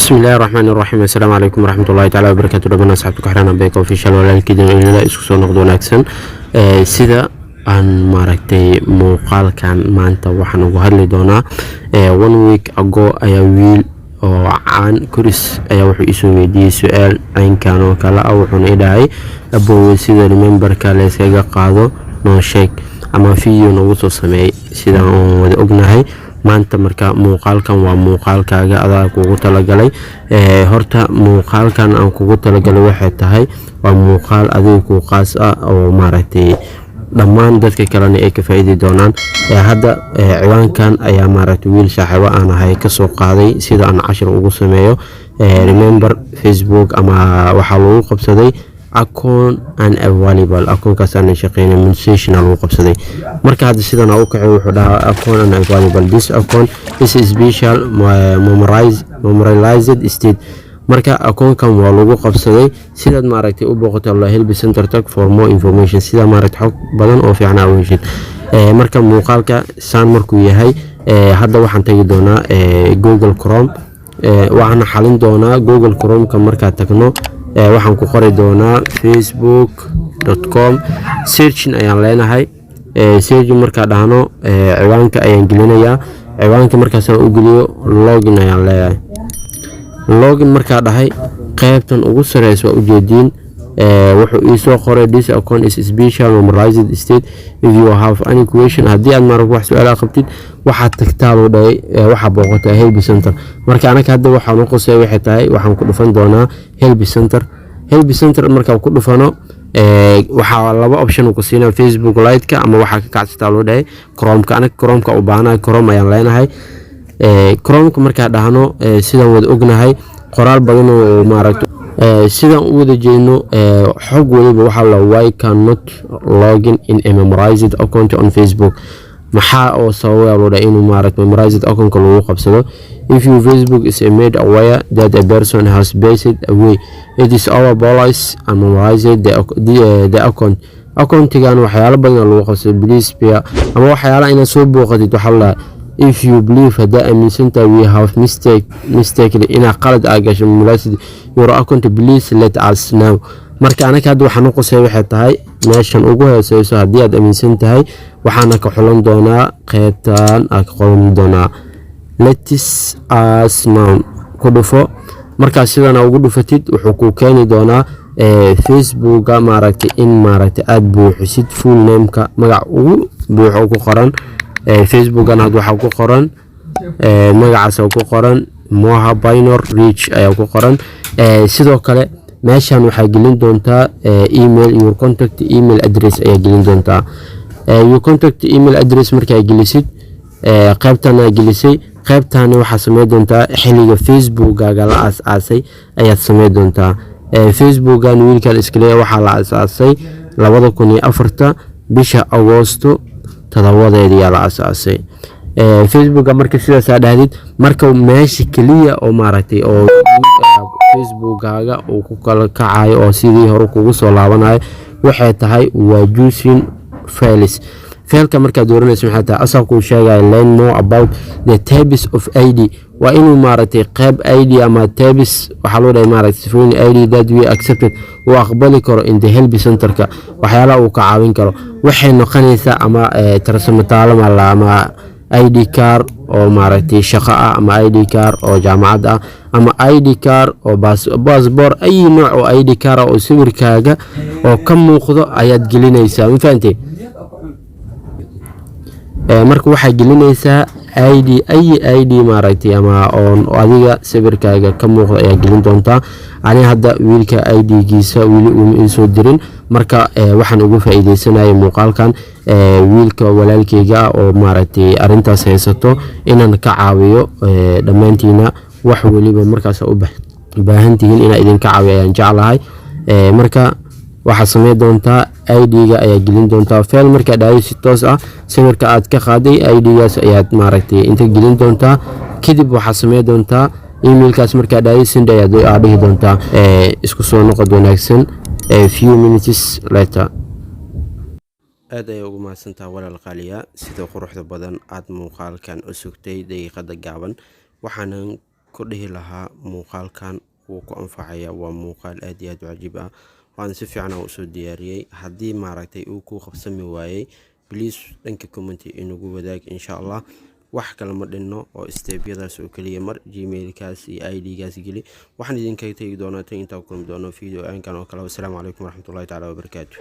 بسم الله الرحمن الرحيم. السلام عليكم ورحمة الله تعالى وبركاته. ربنا أصحابك وحرنا بيك official walaalkiidin inala isku soo noqdo wanaagsan sida aan maaragtay muuqaalkan maanta waxaan ugu hadli doonaa 1 week ago ayaa wiil oo caan kuris ayaa wuxuu isoo weydiiyay su'aal aynkan oo kala ah wuxuuna idhahay aboowe sida rememberka la iskaga qaado noo sheeg ama video nagu soo sameey sida aan wada ognahay maanta marka muuqaalkan waa muuqaalkaaga adaa kugu talagalay horta muuqaalkan aan kugu talagalay waxay tahay waa muuqaal adiga ku qaas ah oo maaragtay dhammaan dadka kalena ay ka faa'iidi doonaan hadda ciwaankan ayaa maaragtay wiil saaxiibo aan ahay ka soo qaaday sida aan cashar ugu sameeyo remember Facebook ama waxa lagu qabsaday account unavailable accountkaas aan shaqeynay monetization lagu qabsaday marka hadda sidan uu kacay wuxuu dhahaa account unavailable this account is special memorialized state marka accountkan waa lagu qabsaday sidaad maaragtay u booqato Allah help center tag for more information sida maaragtay xog badan oo fiican aa weyshid marka muuqaalka saan markuu yahay hadda waxaan tagi doonaa Google Chrome waxaan xalin doonaa Google Chrome ka marka tagno waxaan ku qori doonaa facebook.com searching ayaan leenahay searching marka dhahno ciwaanka ayaan gelinayaa ciwaanka markaas aan u geliyo login ayaan leeyahay login marka dhahay qaybtan ugu sareysa waa ujeedin wuxuu ii soo qoray this account is special memorialized state if you have any question haddii aad marag wax su'aal qabtid waxaad tagtaa loo dhahay waxa booqataa help center marka anaga hadda waxaan u qosay waxay tahay waxaan ku dhufan doonaa help center marka ku dhufano waxa laba option ku siinaa Facebook Lite-ka ama waxa ka kacsataa loo dhahay Chrome-ka anaga Chrome-ka u baahnaa Chrome ayaan leenahay Chrome-ka marka dhahno sidaan wada ognahay qoraal badan oo maaragtay sidaan u wada jeedno xog waliba waxa la why cannot login in a memorized account on Facebook maxaa oo sabab loo dhahay inuu maaragtay memorized account lagu qabsado if your Facebook is made aware that a person has based away it is our policy and memorized the account-gan waxyaalo badan lagu qabsado please pay ama waxyaalo inaad soo booqatid waxa la if you believe that aminsanta we have mistaken in qalad agasho memorized your account please let us know marka anaga hadda waxaan u qosay waxay tahay meeshan ugu heesayso haddii aad aaminsan tahay waxaana ka xulan doonaa qaybtan aad qoran doonaa let us know ku dhufo marka sidana ugu dhufatid wuxuu ku keeni doonaa Facebook-ga maaragtay in maaragtay aad buuxisid full name-ka magac ugu buuxo ku qoran Facebook-gan hadda waxa ku qoran magacaas ku qoran Moha Binor Reach ayaa ku qoran sidoo kale meeshan waxaa gelin doontaa email your contact email address ayaa gelin doontaa your contact email address marka ay gelisid qaybtan ay gelisay qaybtan waxa sameey doontaa xiliga Facebook-gaaga la aasay ayaad sameey doontaa Facebook-gan wiilkan iskale waxa la aasay 2004 bisha Agoosto toddobadeedii la aasay Facebook-ga marka sidaas aad dhahdid marka meesha kaliya oo maaragtay oo Facebook-gaaga uu ku kala kacayo oo sidii hore kugu soo laabanayo waxay tahay waa using files failka marka dooranayso maxay tahay asal ku sheegay learn more about the types of ID waa inuu maaragtay qayb ID ama types waxa loo dhahay maaragtay phone ID that we accepted oo aqbali karo in the help center-ka waxyaalaha uu ka caawin karo waxay noqonaysaa ama tarsamataalo ama ID card oo maaragtay shaqo ah ama ID card oo jaamacad ah ama ID card oo passport ay nooc oo ID card oo sawirkaaga oo ka muuqdo ayaad gelinaysaa ma fahantay marka waxa gelinaysaa ID maaragtay ama oo adiga sawirkaaga ka muuqdo ayaa gelin doontaa ani hadda wiilka ID-giisa wili uu soo dirin marka waxaan ugu faa'iideysanahay muuqaalkan wiilka walaalkeyga oo maaragtay arintaas haysato inaan ka caawiyo dhamaantiina wax waliba markaas u baahan tihiin inaan idin ka caawiyo ayaan jeclahay marka waxa sameey doontaa ID-ga ayaa gelin doontaa file marka dhaay si toos ah sawirka aad ka qaaday ID-gaas ayaad maaragtay inta gelin doontaa kadib waxa sameey doontaa emailkaas marka dhaay send ayaa dhihi doontaa isku soo noqod wanaagsan few minutes later aad ay ugu mahadsantahay walaal qaaliya sida quruxda badan aad muuqaalkan u sugtay daqiiqada gaaban waxaan ku dhihi lahaa muuqaalkan wuu ku anfacaya, waa muuqaal aad iyo aad u cajiib ah waan si fiican u soo diyaariyey. haddii maaragtay uu ku qabsami waayey please dhanka comment inagu wadaag insha allah. wax kale ma dhinno oo steebyadaas oo kaliya mar gmailkaas iyo id-gaas geli. waxaan idinkaga tegi doonaa tan intaa kulmi doono video aankan oo kale. wassalaamu calaykum waraxmatullaahi tacaala wabarakaatu.